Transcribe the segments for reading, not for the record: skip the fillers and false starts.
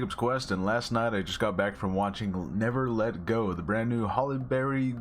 Jacob's Quest, and last night I just got back from watching Never Let Go, the brand new Halle Berry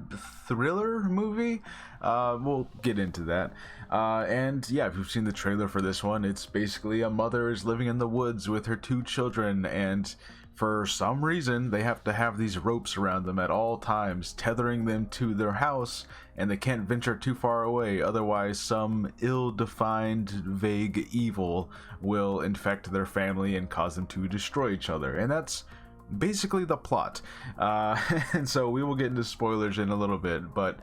thriller movie. We'll get into that. And yeah, if you've seen the trailer for this one, it's basically a mother is living in the woods with her 2 children, and for some reason they have to have these ropes around them at all times, tethering them to their house, and they can't venture too far away, otherwise some ill-defined vague evil will infect their family and cause them to destroy each other. And that's basically the plot. And so we will get into spoilers in a little bit, but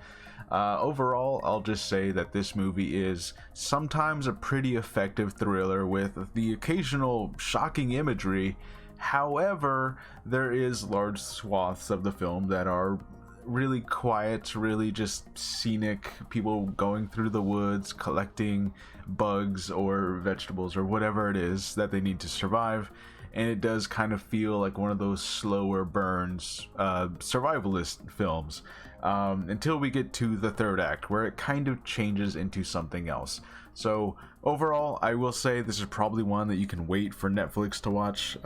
overall, I'll just say that this movie is sometimes a pretty effective thriller with the occasional shocking imagery. However, there is large swaths of the film that are really quiet, really just scenic, people going through the woods, collecting bugs or vegetables or whatever it is that they need to survive. And it does kind of feel like one of those slower burns, survivalist films, until we get to the third act, where it kind of changes into something else. So overall, I will say this is probably one that you can wait for Netflix to watch.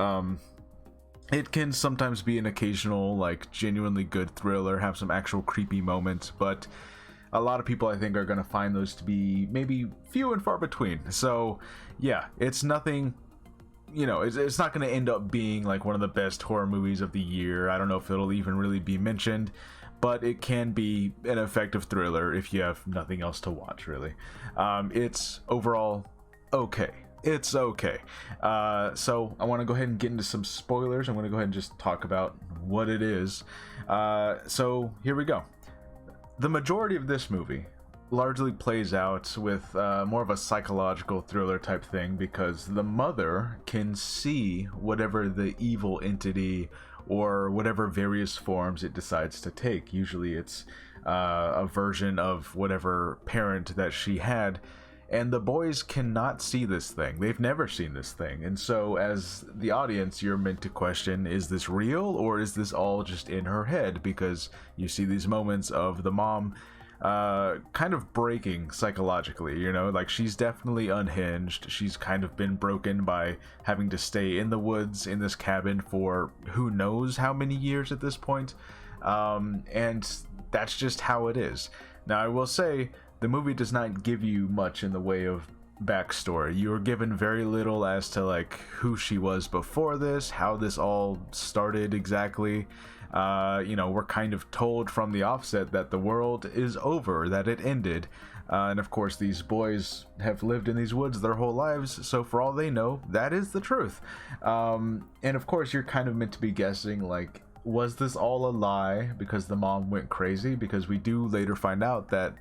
It can sometimes be an occasional, like, genuinely good thriller, have some actual creepy moments, but a lot of people, I think, are going to find those to be maybe few and far between. So yeah, it's nothing, you know, it's not going to end up being like one of the best horror movies of the year. I don't know if it'll even really be mentioned, but it can be an effective thriller if you have nothing else to watch, really. It's overall okay. It's okay. So I want to go ahead and get into some spoilers. I'm going to go ahead and just talk about what it is. So here we go. The majority of this movie largely plays out with more of a psychological thriller type thing, because the mother can see whatever the evil entity or whatever various forms it decides to take. Usually it's a version of whatever parent that she had, and the boys cannot see this thing. They've never seen this thing. And so as the audience, you're meant to question, is this real, or is this all just in her head? Because you see these moments of the mom kind of breaking psychologically, you know, like she's definitely unhinged. She's kind of been broken by having to stay in the woods in this cabin for who knows how many years at this point. And that's just how it is. Now, I will say, the movie does not give you much in the way of backstory. You are given very little as to like who she was before this, how this all started exactly. You know, we're kind of told from the offset that the world is over, that it ended. And of course, these boys have lived in these woods their whole lives, so for all they know, that is the truth. And of course, you're kind of meant to be guessing, like, was this all a lie because the mom went crazy? Because we do later find out that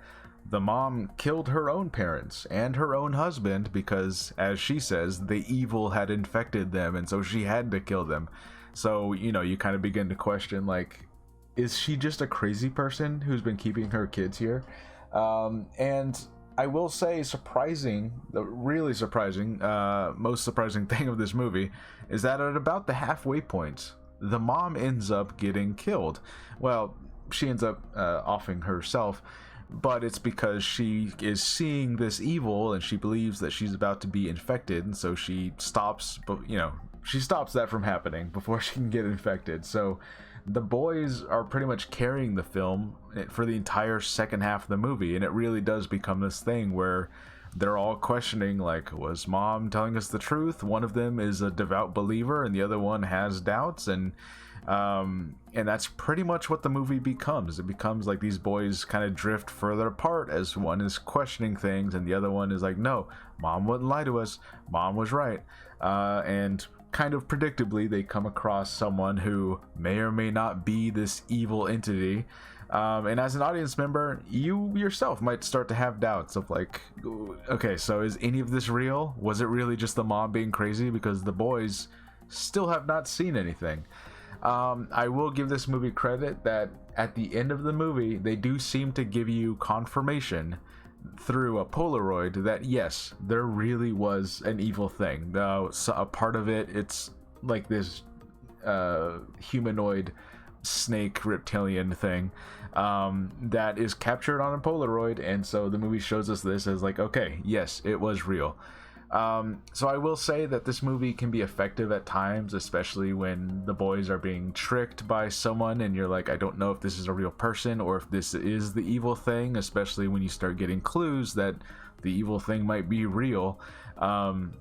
the mom killed her own parents and her own husband because, as she says, the evil had infected them, and so she had to kill them. So, you know, you kind of begin to question, like, is she just a crazy person who's been keeping her kids here? And I will say, surprising, the really surprising, most surprising thing of this movie is that at about the halfway point, the mom ends up getting killed. Well, she ends up offing herself, but it's because she is seeing this evil and she believes that she's about to be infected, and so she stops, but you know, she stops that from happening before she can get infected. So the boys are pretty much carrying the film for the entire second half of the movie, and it really does become this thing where they're all questioning, like, was mom telling us the truth? One of them is a devout believer and the other one has doubts, and that's pretty much what the movie becomes. It becomes like these boys kind of drift further apart as one is questioning things and the other one is like, no, mom wouldn't lie to us, mom was right. And kind of predictably, they come across someone who may or may not be this evil entity. And as an audience member, you yourself might start to have doubts of like, okay, so is any of this real? Was it really just the mom being crazy? Because the boys still have not seen anything. I will give this movie credit that at the end of the movie, they do seem to give you confirmation through a Polaroid that yes, there really was an evil thing. So a part of it, it's like this humanoid snake reptilian thing that is captured on a Polaroid, and so the movie shows us this as like, okay, yes, it was real. So I will say that this movie can be effective at times, especially when the boys are being tricked by someone and you're like, I don't know if this is a real person or if this is the evil thing, especially when you start getting clues that the evil thing might be real. And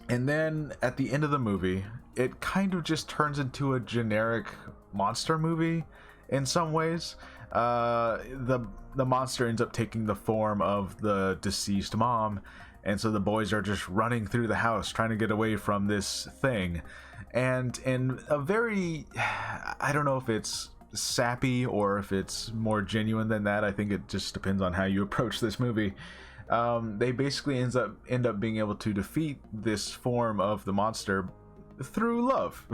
then at the end of the movie, it kind of just turns into a generic monster movie in some ways. The monster ends up taking the form of the deceased mom, and so the boys are just running through the house trying to get away from this thing. And in a very, I don't know if it's sappy or if it's more genuine than that. I think it just depends on how you approach this movie. They basically end up being able to defeat this form of the monster through love.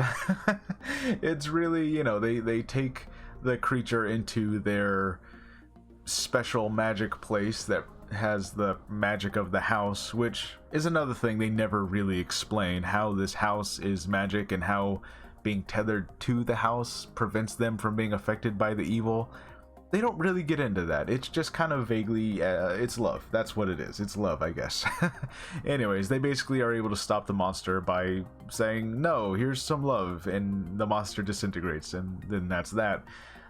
It's really, you know, they take the creature into their special magic place that has the magic of the house, which is another thing they never really explain, how this house is magic and how being tethered to the house prevents them from being affected by the evil. They don't really get into that. It's just kind of vaguely, it's love. That's what it is. It's love, I guess. Anyways, they basically are able to stop the monster by saying, no, here's some love, and the monster disintegrates, and then that's that.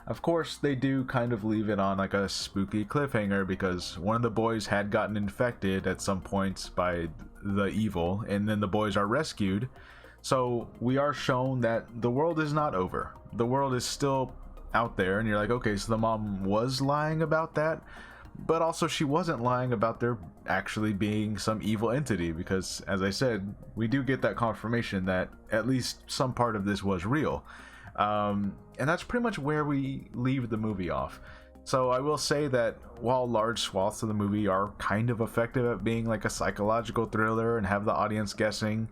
Of course, they do kind of leave it on like a spooky cliffhanger because one of the boys had gotten infected at some point by the evil, and then the boys are rescued. So we are shown that the world is not over. The world is still out there, and you're like, okay, so the mom was lying about that, but also she wasn't lying about there actually being some evil entity, because as I said, we do get that confirmation that at least some part of this was real. And that's pretty much where we leave the movie off. So I will say that while large swaths of the movie are kind of effective at being like a psychological thriller and have the audience guessing,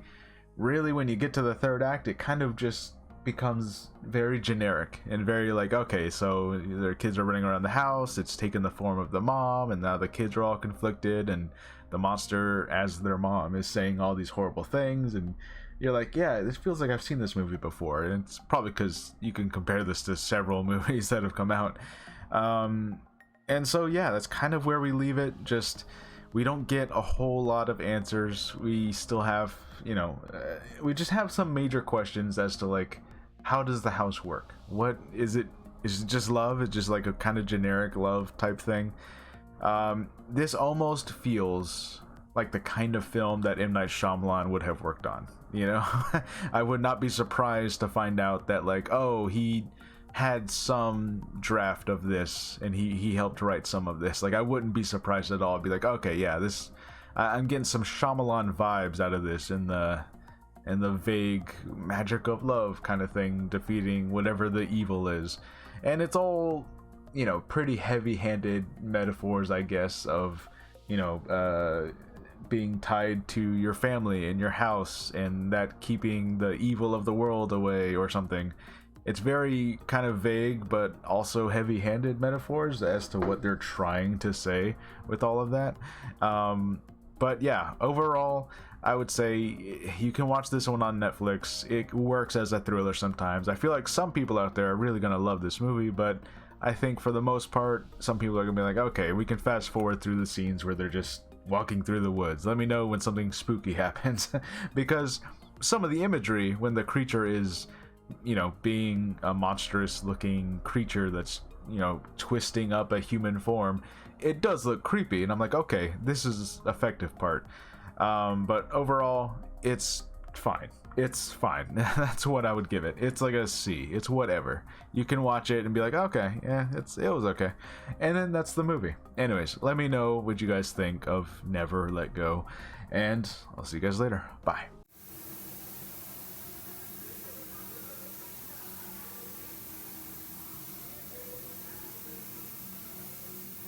really when you get to the third act, it kind of just becomes very generic and very like, okay, so their kids are running around the house, it's taken the form of the mom, and now the kids are all conflicted, and the monster as their mom is saying all these horrible things, and you're like, yeah, this feels like I've seen this movie before. And it's probably because you can compare this to several movies that have come out. And so yeah, that's kind of where we leave it. Just, we don't get a whole lot of answers. We still have, you know, we just have some major questions as to like, how does the house work? What is it? Is it just love? It's just like a kind of generic love type thing. This almost feels like the kind of film that M. Night Shyamalan would have worked on, you know? I would not be surprised to find out that like, oh, he had some draft of this and he helped write some of this. Like, I wouldn't be surprised at all. I'd be like, okay, yeah, this, I'm getting some Shyamalan vibes out of this, in the vague magic of love kind of thing, defeating whatever the evil is. And it's all, you know, pretty heavy-handed metaphors, I guess, of, you know, being tied to your family and your house, and that keeping the evil of the world away or something. It's very kind of vague, but also heavy-handed metaphors as to what they're trying to say with all of that. But yeah, overall, I would say you can watch this one on Netflix. It works as a thriller sometimes. I feel like some people out there are really going to love this movie, but I think for the most part, some people are going to be like, okay, we can fast forward through the scenes where they're just walking through the woods. Let me know when something spooky happens. Because some of the imagery, when the creature is, you know, being a monstrous looking creature that's, you know, twisting up a human form, it does look creepy, and I'm like, okay, this is effective part. But overall, it's fine. It's fine. That's what I would give it. It's like a C. It's whatever. You can watch it and be like, okay, yeah, it was okay. And then that's the movie. Anyways, let me know what you guys think of Never Let Go, and I'll see you guys later. Bye.